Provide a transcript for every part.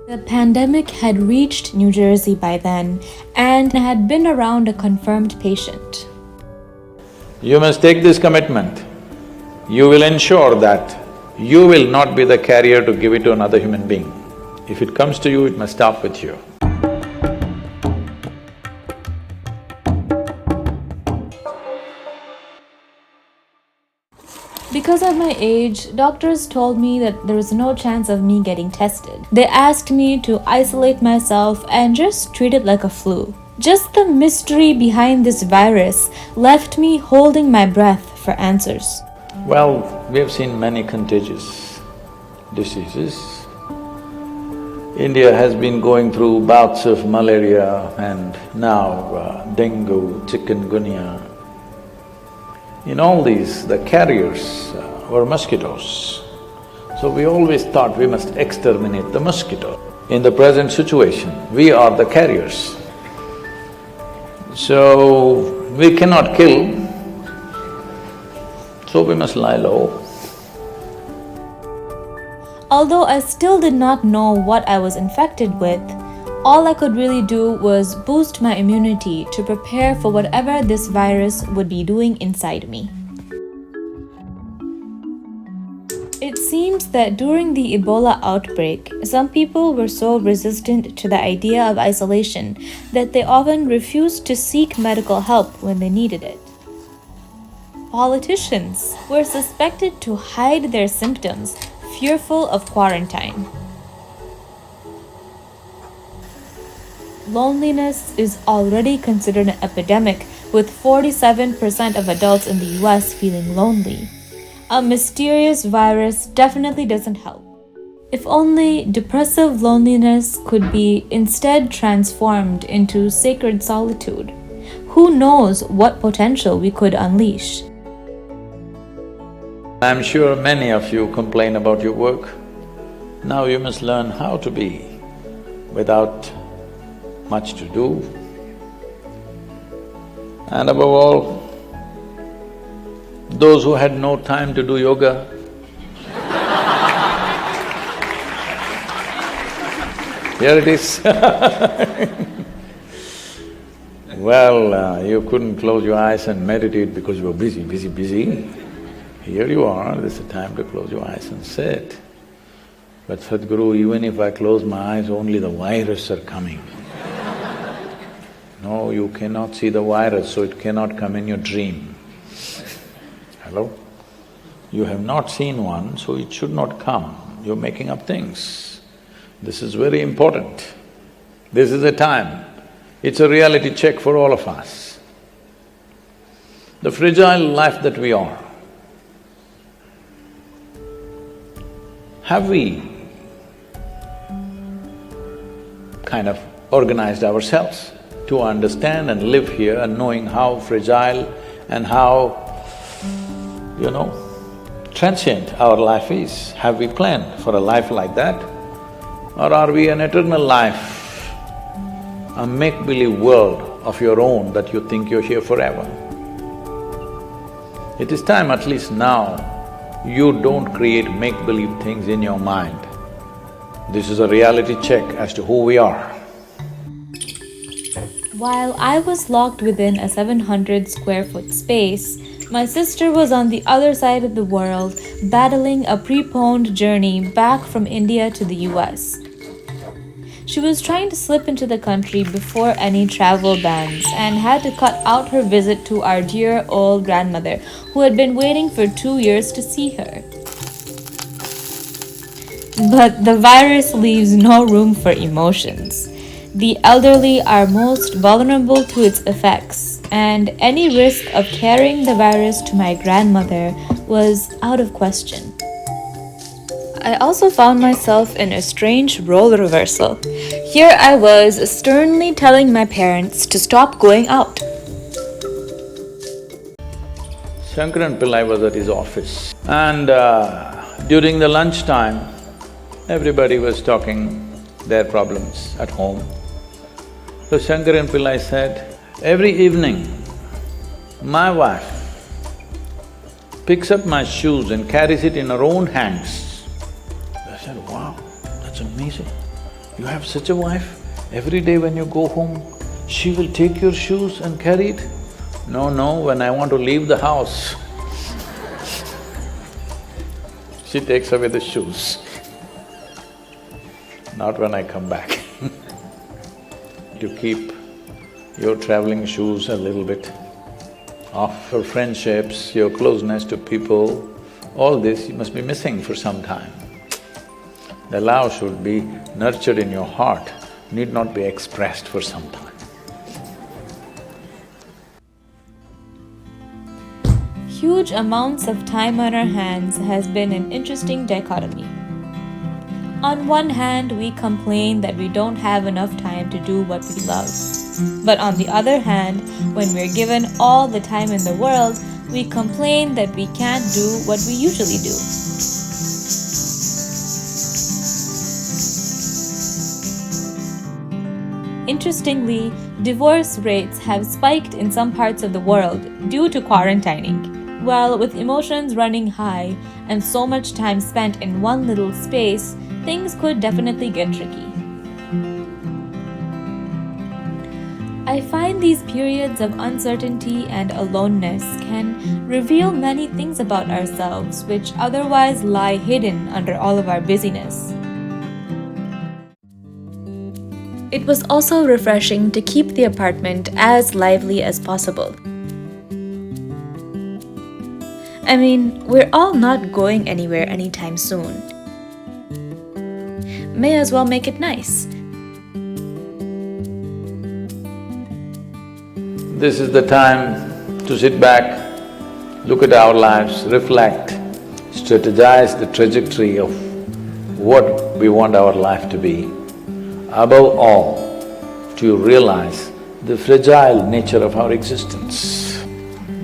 The pandemic had reached New Jersey by then and had been around a confirmed patient. You must take this commitment. You will ensure that you will not be the carrier to give it to another human being. If it comes to you, it must stop with you. Because of my age, doctors told me that there was no chance of me getting tested. They asked me to isolate myself and just treat it like a flu. Just the mystery behind this virus left me holding my breath for answers. Well, we have seen many contagious diseases. India has been going through bouts of malaria and now dengue, chikungunya. In all these, the carriers were mosquitoes. So we always thought we must exterminate the mosquito. In the present situation, we are the carriers. So we cannot kill, so we must lie low. Although I still did not know what I was infected with, all I could really do was boost my immunity to prepare for whatever this virus would be doing inside me. It seems that during the Ebola outbreak, some people were so resistant to the idea of isolation that they often refused to seek medical help when they needed it. Politicians were suspected to hide their symptoms, fearful of quarantine. Loneliness is already considered an epidemic, with 47% of adults in the US feeling lonely. A mysterious virus definitely doesn't help. If only depressive loneliness could be instead transformed into sacred solitude, who knows what potential we could unleash? I'm sure many of you complain about your work. Now you must learn how to be without much to do. And above all, those who had no time to do yoga, here it is. Well, you couldn't close your eyes and meditate because you were busy. Here you are, there's a time to close your eyes and sit. But Sadhguru, even if I close my eyes, only the virus are coming. No, you cannot see the virus, so it cannot come in your dream. Hello? You have not seen one, so it should not come. You're making up things. This is very important. This is a time. It's a reality check for all of us. The fragile life that we are, have we kind of organized ourselves to understand and live here and knowing how fragile and how, transient our life is? Have we planned for a life like that? Or are we an eternal life, a make-believe world of your own that you think you're here forever? It is time, at least now, you don't create make-believe things in your mind. This is a reality check as to who we are. While I was locked within a 700 square foot space, my sister was on the other side of the world battling a preponed journey back from India to the US. She was trying to slip into the country before any travel bans and had to cut out her visit to our dear old grandmother who had been waiting for 2 years to see her. But the virus leaves no room for emotions. The elderly are most vulnerable to its effects, and any risk of carrying the virus to my grandmother was out of question. I also found myself in a strange role reversal. Here I was sternly telling my parents to stop going out. Shankaran Pillai was at his office and during the lunchtime, everybody was talking their problems at home. So Shankaran Pillai said, every evening, my wife picks up my shoes and carries it in her own hands. I said, wow, that's amazing. You have such a wife, every day when you go home, she will take your shoes and carry it? No, no, when I want to leave the house, she takes away the shoes, not when I come back. To keep your traveling shoes a little bit off, your friendships, your closeness to people, all this you must be missing for some time. The love should be nurtured in your heart, need not be expressed for some time. Huge amounts of time on our hands has been an interesting dichotomy. On one hand, we complain that we don't have enough time to do what we love. But on the other hand, when we're given all the time in the world, we complain that we can't do what we usually do. Interestingly, divorce rates have spiked in some parts of the world due to quarantining. Well, with emotions running high and so much time spent in one little space, things could definitely get tricky. I find these periods of uncertainty and aloneness can reveal many things about ourselves which otherwise lie hidden under all of our busyness. It was also refreshing to keep the apartment as lively as possible. I mean, we're all not going anywhere anytime soon. May as well make it nice. This is the time to sit back, look at our lives, reflect, strategize the trajectory of what we want our life to be. Above all, to realize the fragile nature of our existence.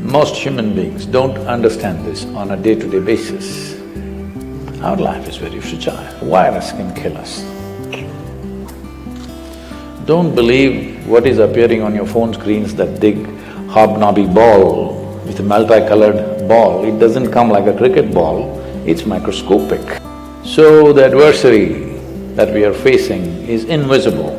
Most human beings don't understand this on a day-to-day basis. Our life is very fragile. A virus can kill us. Don't believe what is appearing on your phone screens, that big hobnobby ball with a multicolored ball. It doesn't come like a cricket ball, it's microscopic. So the adversary that we are facing is invisible.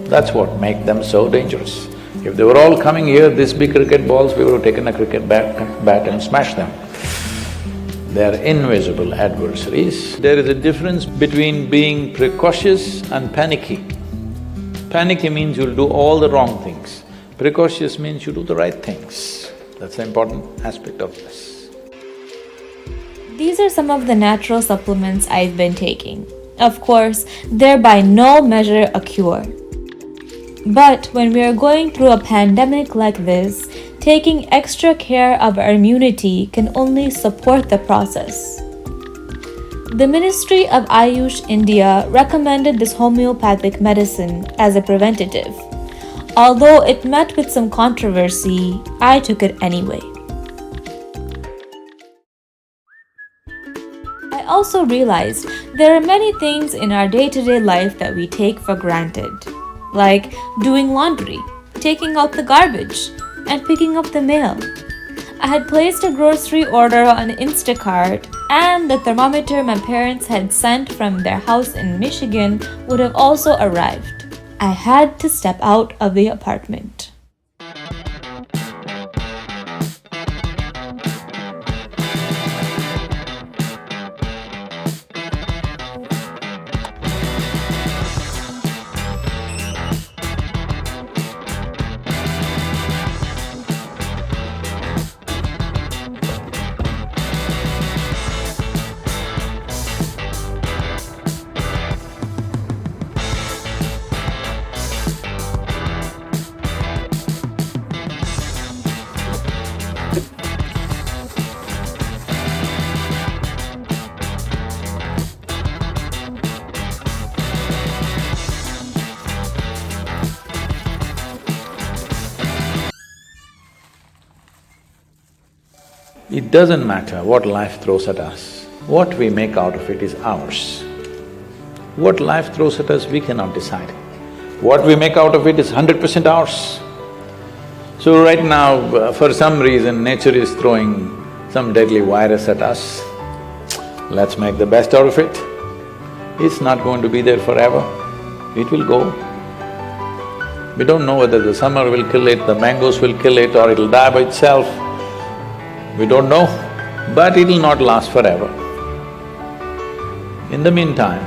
That's what makes them so dangerous. If they were all coming here, these big cricket balls, we would have taken a cricket bat and smashed them. They are invisible adversaries. There is a difference between being precautious and panicky. Panicky means you'll do all the wrong things. Precautious means you do the right things. That's the important aspect of this. These are some of the natural supplements I've been taking. Of course, they're by no measure a cure. But when we are going through a pandemic like this, taking extra care of our immunity can only support the process. The Ministry of Ayush India recommended this homeopathic medicine as a preventative. Although it met with some controversy, I took it anyway. I also realized there are many things in our day-to-day life that we take for granted, like doing laundry, taking out the garbage, and picking up the mail. I had placed a grocery order on Instacart, and the thermometer my parents had sent from their house in Michigan would have also arrived. I had to step out of the apartment. It doesn't matter what life throws at us, what we make out of it is ours. What life throws at us, we cannot decide. What we make out of it is 100% ours. So right now, for some reason, nature is throwing some deadly virus at us. Let's make the best out of it. It's not going to be there forever. it will go. We don't know whether the summer will kill it, the mangoes will kill it, or it'll die by itself. We don't know, but it'll not last forever. In the meantime,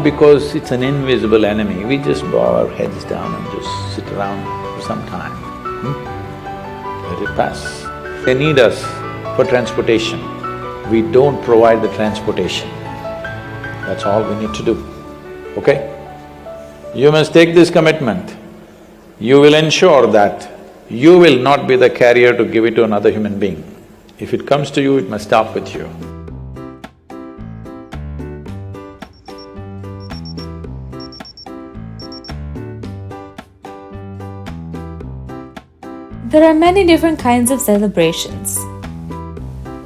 because it's an invisible enemy, we just bow our heads down and just sit around for some time. Let it pass. They need us for transportation. We don't provide the transportation. That's all we need to do, okay? You must take this commitment. You will ensure that you will not be the carrier to give it to another human being. If it comes to you, it must stop with you. There are many different kinds of celebrations.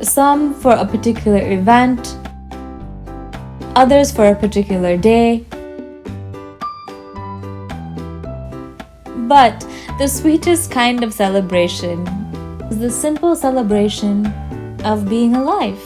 Some for a particular event, others for a particular day. But the sweetest kind of celebration is the simple celebration of being alive.